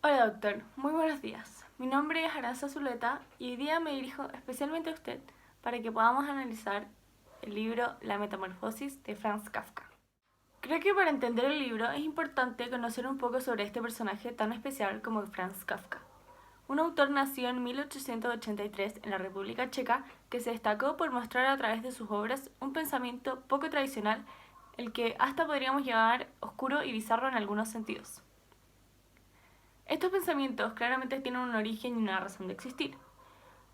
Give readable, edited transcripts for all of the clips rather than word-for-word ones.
Hola doctor, muy buenos días. Mi nombre es Aranza Zuleta y hoy día me dirijo especialmente a usted para que podamos analizar el libro La Metamorfosis de Franz Kafka. Creo que para entender el libro es importante conocer un poco sobre este personaje tan especial como Franz Kafka, un autor nacido en 1883 en la República Checa que se destacó por mostrar a través de sus obras un pensamiento poco tradicional, el que hasta podríamos llamar oscuro y bizarro en algunos sentidos. Estos pensamientos claramente tienen un origen y una razón de existir,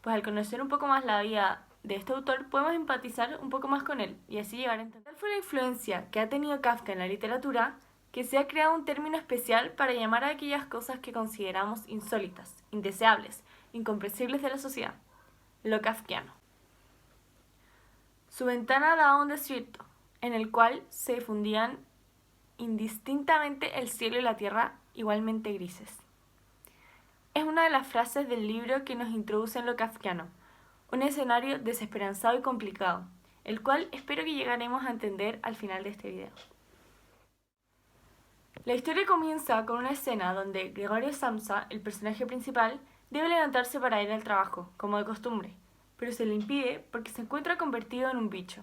pues al conocer un poco más la vida de este autor podemos empatizar un poco más con él y así llegar a entender. Tal fue la influencia que ha tenido Kafka en la literatura que se ha creado un término especial para llamar a aquellas cosas que consideramos insólitas, indeseables, incomprensibles de la sociedad, lo kafkiano. Su ventana daba a un desierto, en el cual se fundían indistintamente el cielo y la tierra, igualmente grises. Es una de las frases del libro que nos introduce en lo kafkiano, un escenario desesperanzado y complicado, el cual espero que llegaremos a entender al final de este video. La historia comienza con una escena donde Gregorio Samsa, el personaje principal, debe levantarse para ir al trabajo, como de costumbre, pero se le impide porque se encuentra convertido en un bicho.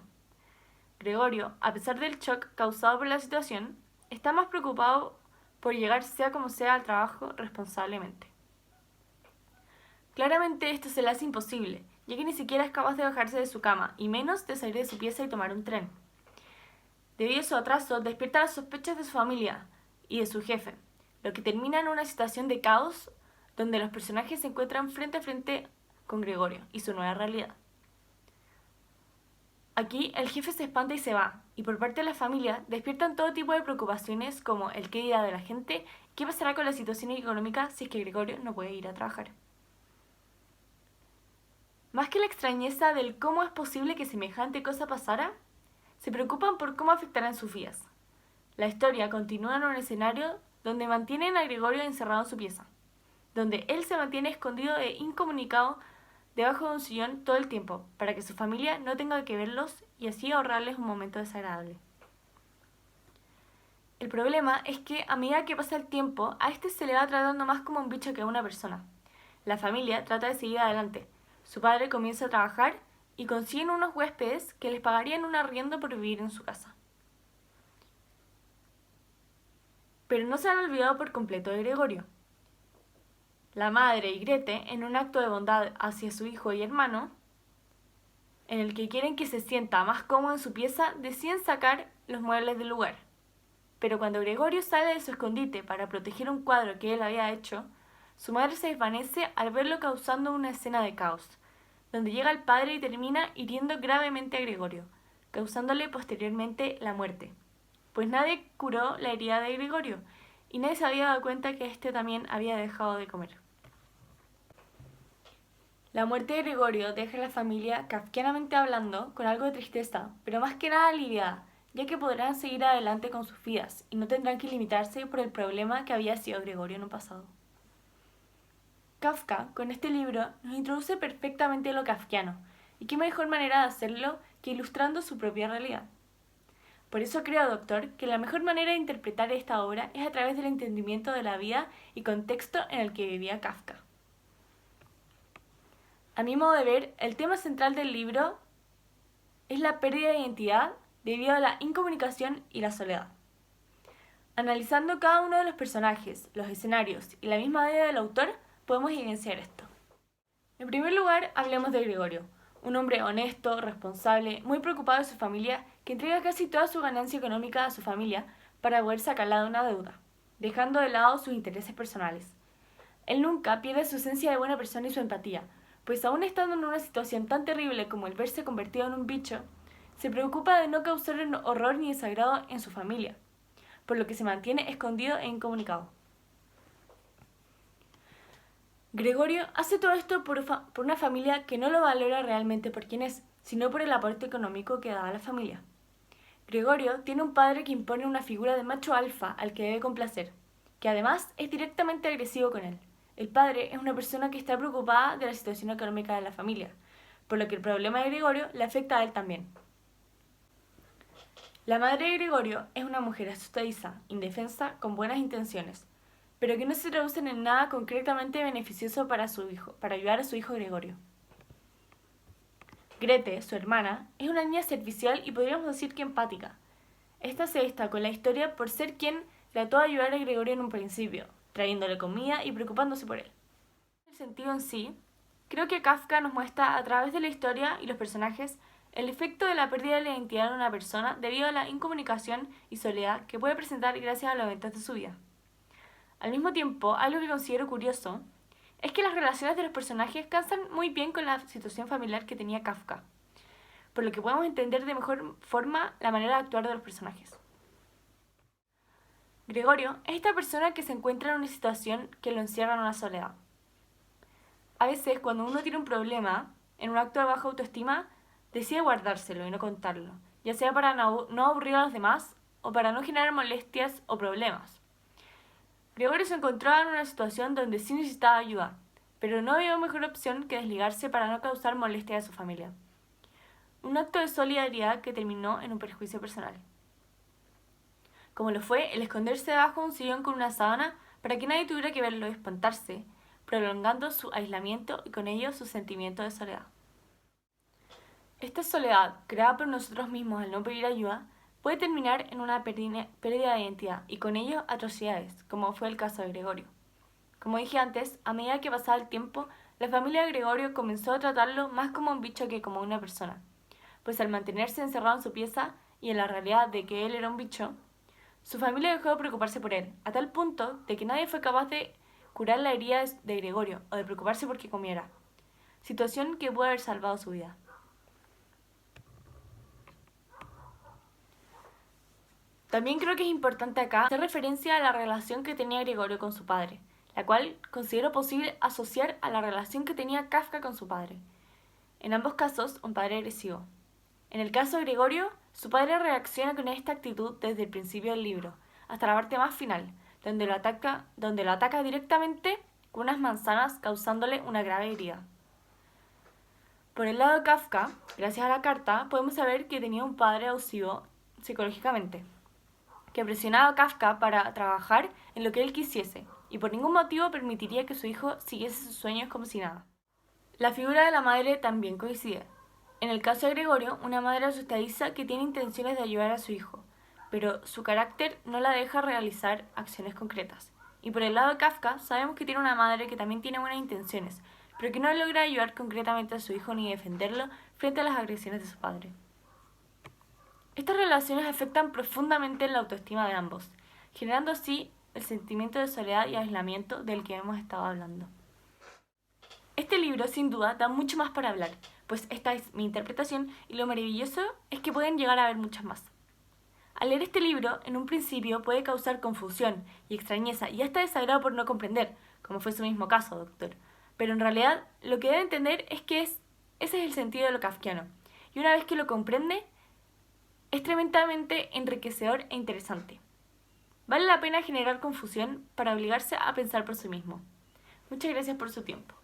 Gregorio, a pesar del shock causado por la situación, está más preocupado por llegar sea como sea al trabajo responsablemente. Claramente esto se le hace imposible, ya que ni siquiera es capaz de bajarse de su cama, y menos de salir de su pieza y tomar un tren. Debido a su atraso, despierta las sospechas de su familia y de su jefe, lo que termina en una situación de caos donde los personajes se encuentran frente a frente con Gregorio y su nueva realidad. Aquí el jefe se espanta y se va, y por parte de la familia despiertan todo tipo de preocupaciones como el qué dirá de la gente, qué pasará con la situación económica si es que Gregorio no puede ir a trabajar. Más que la extrañeza del cómo es posible que semejante cosa pasara, se preocupan por cómo afectarán sus vidas. La historia continúa en un escenario donde mantienen a Gregorio encerrado en su pieza, donde él se mantiene escondido e incomunicado debajo de un sillón todo el tiempo, para que su familia no tenga que verlos y así ahorrarles un momento desagradable. El problema es que a medida que pasa el tiempo, a este se le va tratando más como un bicho que a una persona. La familia trata de seguir adelante. Su padre comienza a trabajar y consiguen unos huéspedes que les pagarían un arriendo por vivir en su casa. Pero no se han olvidado por completo de Gregorio. La madre y Grete, en un acto de bondad hacia su hijo y hermano, en el que quieren que se sienta más cómodo en su pieza, deciden sacar los muebles del lugar. Pero cuando Gregorio sale de su escondite para proteger un cuadro que él había hecho, su madre se desvanece al verlo causando una escena de caos, donde llega el padre y termina hiriendo gravemente a Gregorio, causándole posteriormente la muerte. Pues nadie curó la herida de Gregorio, y nadie se había dado cuenta que éste también había dejado de comer. La muerte de Gregorio deja a la familia, kafkianamente hablando, con algo de tristeza, pero más que nada aliviada, ya que podrán seguir adelante con sus vidas y no tendrán que limitarse por el problema que había sido Gregorio en un pasado. Kafka, con este libro, nos introduce perfectamente lo kafkiano, y qué mejor manera de hacerlo que ilustrando su propia realidad. Por eso creo, doctor, que la mejor manera de interpretar esta obra es a través del entendimiento de la vida y contexto en el que vivía Kafka. A mi modo de ver, el tema central del libro es la pérdida de identidad debido a la incomunicación y la soledad. Analizando cada uno de los personajes, los escenarios y la misma idea del autor, podemos evidenciar esto. En primer lugar, hablemos de Gregorio, un hombre honesto, responsable, muy preocupado de su familia, que entrega casi toda su ganancia económica a su familia para poder sacarla de una deuda, dejando de lado sus intereses personales. Él nunca pierde su esencia de buena persona y su empatía, pues aún estando en una situación tan terrible como el verse convertido en un bicho, se preocupa de no causar horror ni desagrado en su familia, por lo que se mantiene escondido e incomunicado. Gregorio hace todo esto por una familia que no lo valora realmente por quien es, sino por el aporte económico que da a la familia. Gregorio tiene un padre que impone una figura de macho alfa al que debe complacer, que además es directamente agresivo con él. El padre es una persona que está preocupada de la situación económica de la familia, por lo que el problema de Gregorio le afecta a él también. La madre de Gregorio es una mujer asustadiza, indefensa, con buenas intenciones, pero que no se traducen en nada concretamente beneficioso para su hijo, para ayudar a su hijo Gregorio. Grete, su hermana, es una niña servicial y podríamos decir que empática. Esta se destacó en la historia por ser quien trató de ayudar a Gregorio en un principio, trayéndole comida y preocupándose por él. En el sentido en sí, creo que Kafka nos muestra a través de la historia y los personajes el efecto de la pérdida de la identidad de una persona debido a la incomunicación y soledad que puede presentar gracias a los eventos de su vida. Al mismo tiempo, algo que considero curioso es que las relaciones de los personajes calzan muy bien con la situación familiar que tenía Kafka, por lo que podemos entender de mejor forma la manera de actuar de los personajes. Gregorio es esta persona que se encuentra en una situación que lo encierra en una soledad. A veces, cuando uno tiene un problema, en un acto de baja autoestima, decide guardárselo y no contarlo, ya sea para no aburrir a los demás o para no generar molestias o problemas. Gregorio se encontraba en una situación donde sí necesitaba ayuda, pero no había mejor opción que desligarse para no causar molestia a su familia. Un acto de solidaridad que terminó en un perjuicio personal. Como lo fue el esconderse debajo de un sillón con una sábana para que nadie tuviera que verlo y espantarse, prolongando su aislamiento y con ello su sentimiento de soledad. Esta soledad, creada por nosotros mismos al no pedir ayuda, puede terminar en una pérdida de identidad y con ello atrocidades, como fue el caso de Gregorio. Como dije antes, a medida que pasaba el tiempo, la familia de Gregorio comenzó a tratarlo más como un bicho que como una persona, pues al mantenerse encerrado en su pieza y en la realidad de que él era un bicho, su familia dejó de preocuparse por él, a tal punto de que nadie fue capaz de curar la herida de Gregorio o de preocuparse por qué comiera, situación que pudo haber salvado su vida. También creo que es importante acá hacer referencia a la relación que tenía Gregorio con su padre, la cual considero posible asociar a la relación que tenía Kafka con su padre. En ambos casos, un padre agresivo. En el caso de Gregorio, su padre reacciona con esta actitud desde el principio del libro, hasta la parte más final, donde lo ataca directamente con unas manzanas causándole una grave herida. Por el lado de Kafka, gracias a la carta, podemos saber que tenía un padre abusivo psicológicamente, que presionaba a Kafka para trabajar en lo que él quisiese, y por ningún motivo permitiría que su hijo siguiese sus sueños como si nada. La figura de la madre también coincide. En el caso de Gregorio, una madre asustadiza que tiene intenciones de ayudar a su hijo, pero su carácter no la deja realizar acciones concretas. Y por el lado de Kafka, sabemos que tiene una madre que también tiene buenas intenciones, pero que no logra ayudar concretamente a su hijo ni defenderlo frente a las agresiones de su padre. Estas relaciones afectan profundamente la autoestima de ambos, generando así el sentimiento de soledad y aislamiento del que hemos estado hablando. Este libro, sin duda, da mucho más para hablar, pues esta es mi interpretación y lo maravilloso es que pueden llegar a haber muchas más. Al leer este libro, en un principio puede causar confusión y extrañeza y hasta desagrado por no comprender, como fue su mismo caso, doctor. Pero en realidad, lo que debe entender es que ese es el sentido de lo kafkiano, y una vez que lo comprende, es tremendamente enriquecedor e interesante. Vale la pena generar confusión para obligarse a pensar por sí mismo. Muchas gracias por su tiempo.